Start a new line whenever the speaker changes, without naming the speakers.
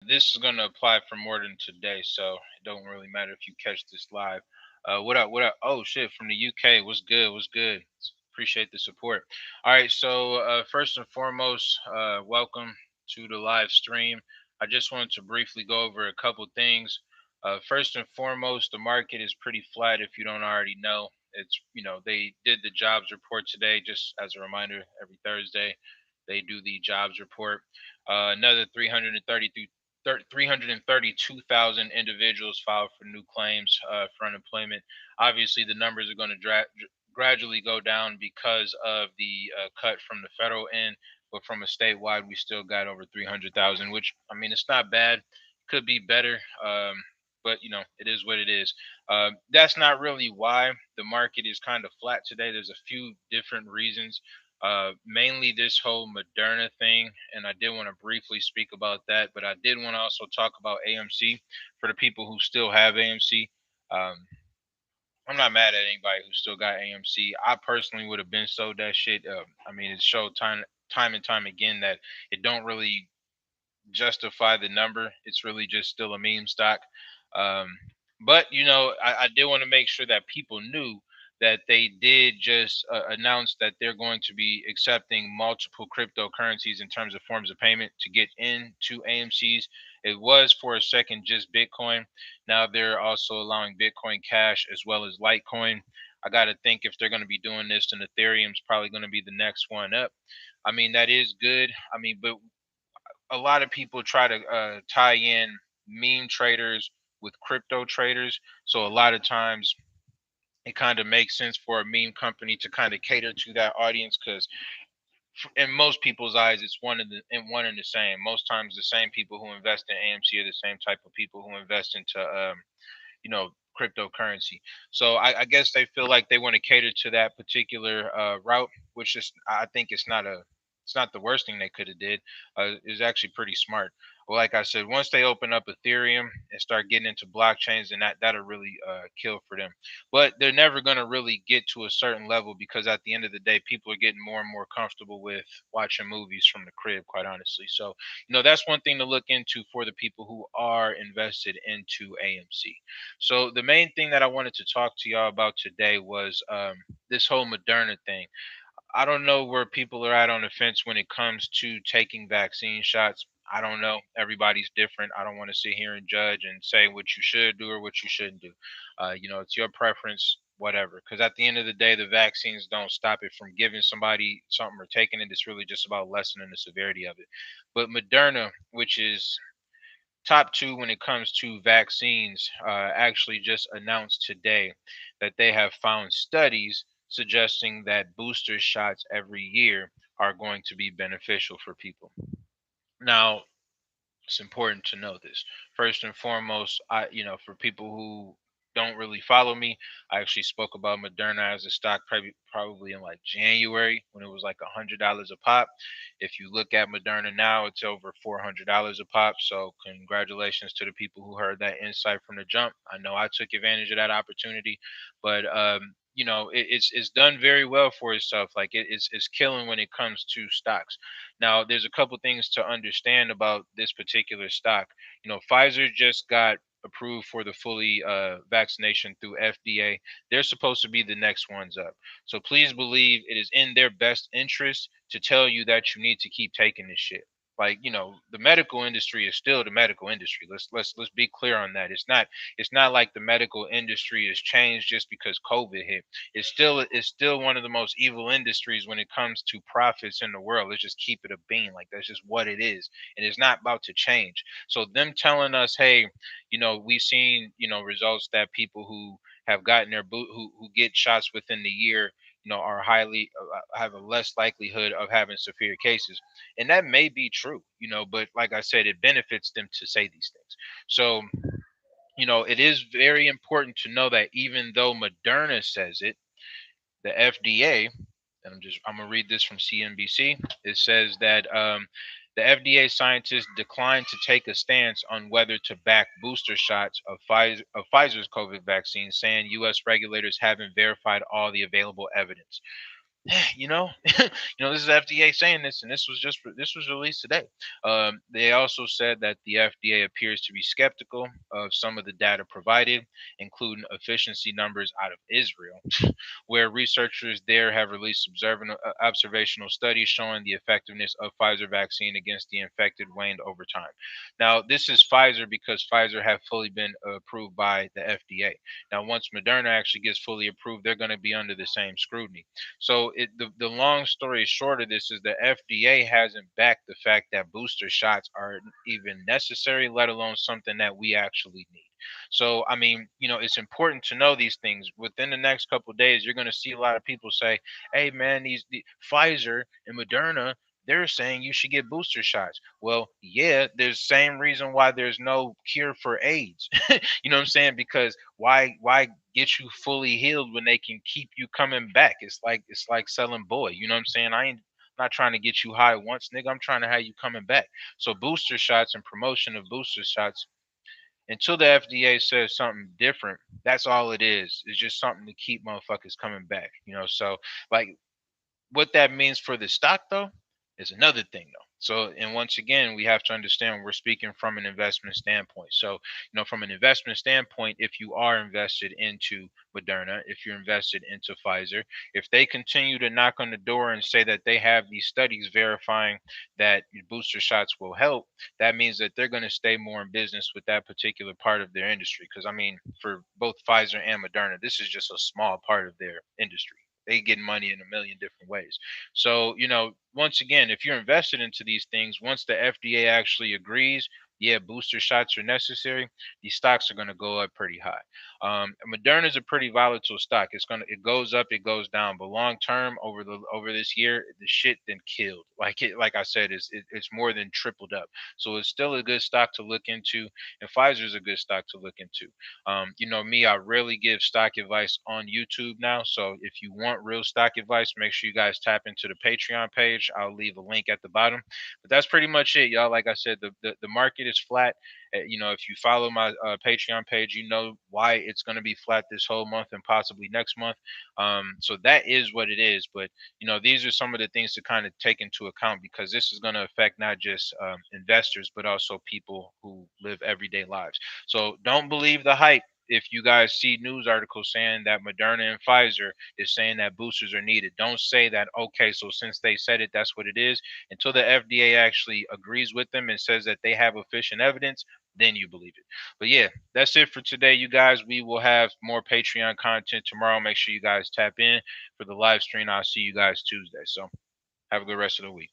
This is going to apply for more than today, so it don't really matter if you catch this live. What up? What up? Oh shit, from the UK. What's good? What's good? Appreciate the support. All right, so first and foremost, welcome to the live stream. I just wanted to briefly go over a couple things. First and foremost, the market is pretty flat. If you don't already know, they did the jobs report today. Just as a reminder, every Thursday they do the jobs report. Another 332,000 individuals filed for new claims for unemployment. Obviously, the numbers are going to gradually go down because of the cut from the federal end, but from a statewide, we still got over 300,000, which I mean, it's not bad. Could be better, but it is what it is. That's not really why the market is kind of flat today. There's a few different reasons. Mainly this whole Moderna thing, and I did want to briefly speak about that, but I did want to also talk about AMC for the people who still have AMC. Um, I'm not mad at anybody who still got AMC. I personally would have been sold that shit. I mean, it showed time and time again that it don't really justify the number. It's really just still a meme stock. Um, but I did want to make sure that people knew that they did just announce that they're going to be accepting multiple cryptocurrencies in terms of forms of payment to get into AMC's. It was for a second just Bitcoin. Now they're also allowing Bitcoin Cash as well as Litecoin. I got to think if they're going to be doing this, then Ethereum's probably going to be the next one up. I mean, that is good. I mean, but a lot of people try to tie in meme traders with crypto traders. So a lot of times it kind of makes sense for a meme company to kind of cater to that audience because in most people's eyes it's one and the same. Most times the same people who invest in AMC are the same type of people who invest into you know cryptocurrency. So I guess they feel like they want to cater to that particular route, which is I think it's not the worst thing they could have did. It's actually pretty smart. Well, like I said, once they open up Ethereum and start getting into blockchains, then that'll really kill for them. But they're never going to really get to a certain level because at the end of the day, people are getting more and more comfortable with watching movies from the crib, quite honestly. So that's one thing to look into for the people who are invested into AMC. So the main thing that I wanted to talk to y'all about today was this whole Moderna thing. I don't know where people are at on the fence when it comes to taking vaccine shots. I don't know. Everybody's different. I don't want to sit here and judge and say what you should do or what you shouldn't do. It's your preference, whatever. Because at the end of the day, the vaccines don't stop it from giving somebody something or taking it. It's really just about lessening the severity of it. But Moderna, which is top two when it comes to vaccines, actually just announced today that they have found studies suggesting that booster shots every year are going to be beneficial for people. Now, it's important to know this. First and foremost, for people who don't really follow me, I actually spoke about Moderna as a stock probably in like January when it was like $100 a pop. If you look at Moderna now, it's over $400 a pop. So congratulations to the people who heard that insight from the jump. I know I took advantage of that opportunity, but it's done very well for itself. Like it's killing when it comes to stocks. Now, there's a couple things to understand about this particular stock. Pfizer just got approved for the fully vaccination through FDA. They're supposed to be the next ones up. So please believe it is in their best interest to tell you that you need to keep taking this shit. Like, the medical industry is still the medical industry. Let's be clear on that. It's not like the medical industry has changed just because COVID hit. It's still one of the most evil industries when it comes to profits in the world. Let's just keep it a bean. Like that's just what it is. And it's not about to change. So them telling us, hey, we've seen, results that people who have gotten their boot who get shots within the year, are highly have a less likelihood of having severe cases. And that may be true, but like I said, it benefits them to say these things. So, it is very important to know that even though Moderna says it, the FDA, and I'm gonna read this from CNBC. It says that the FDA scientists declined to take a stance on whether to back booster shots of Pfizer's COVID vaccine, saying U.S. regulators haven't verified all the available evidence. you know, this is FDA saying this, and this was released today. They also said that the FDA appears to be skeptical of some of the data provided, including efficiency numbers out of Israel, where researchers there have released observational studies showing the effectiveness of Pfizer vaccine against the infected waned over time. Now, this is Pfizer because Pfizer have fully been approved by the FDA. Now, once Moderna actually gets fully approved, they're going to be under the same scrutiny. So the long story short of this is the FDA hasn't backed the fact that booster shots are even necessary, let alone something that we actually need. So I mean, it's important to know these things. Within the next couple of days, you're going to see a lot of people say, "Hey, man, the Pfizer and Moderna." They're saying you should get booster shots. Well, yeah, there's same reason why there's no cure for AIDS. You know what I'm saying? Because why get you fully healed when they can keep you coming back? It's like selling boy. You know what I'm saying? I ain't not trying to get you high once, nigga. I'm trying to have you coming back. So booster shots and promotion of booster shots until the FDA says something different, that's all it is. It's just something to keep motherfuckers coming back. So like what that means for the stock, though, is another thing, though. So, and once again, we have to understand we're speaking from an investment standpoint. So, from an investment standpoint, if you are invested into Moderna, if you're invested into Pfizer, if they continue to knock on the door and say that they have these studies verifying that booster shots will help, that means that they're going to stay more in business with that particular part of their industry. Because, I mean, for both Pfizer and Moderna, this is just a small part of their industry. They get money in a million different ways. So, once again, if you're invested into these things, once the FDA actually agrees, yeah, booster shots are necessary, these stocks are going to go up pretty high. Moderna is a pretty volatile stock. It goes up, it goes down, but long term over this year, the shit then killed. Like I said, it's more than tripled up. So it's still a good stock to look into, and Pfizer is a good stock to look into. Me, I rarely give stock advice on YouTube now. So if you want real stock advice, make sure you guys tap into the Patreon page. I'll leave a link at the bottom. But that's pretty much it, y'all. Like I said, the market is flat. If you follow my Patreon page, you know why it's going to be flat this whole month and possibly next month. So that is what it is. But these are some of the things to kind of take into account because this is going to affect not just investors but also people who live everyday lives. So don't believe the hype. If you guys see news articles saying that Moderna and Pfizer is saying that boosters are needed, don't say that, okay, so since they said it, that's what it is. Until the FDA actually agrees with them and says that they have efficient evidence, then you believe it. But yeah, that's it for today, you guys. We will have more Patreon content tomorrow. Make sure you guys tap in for the live stream. I'll see you guys Tuesday. So have a good rest of the week.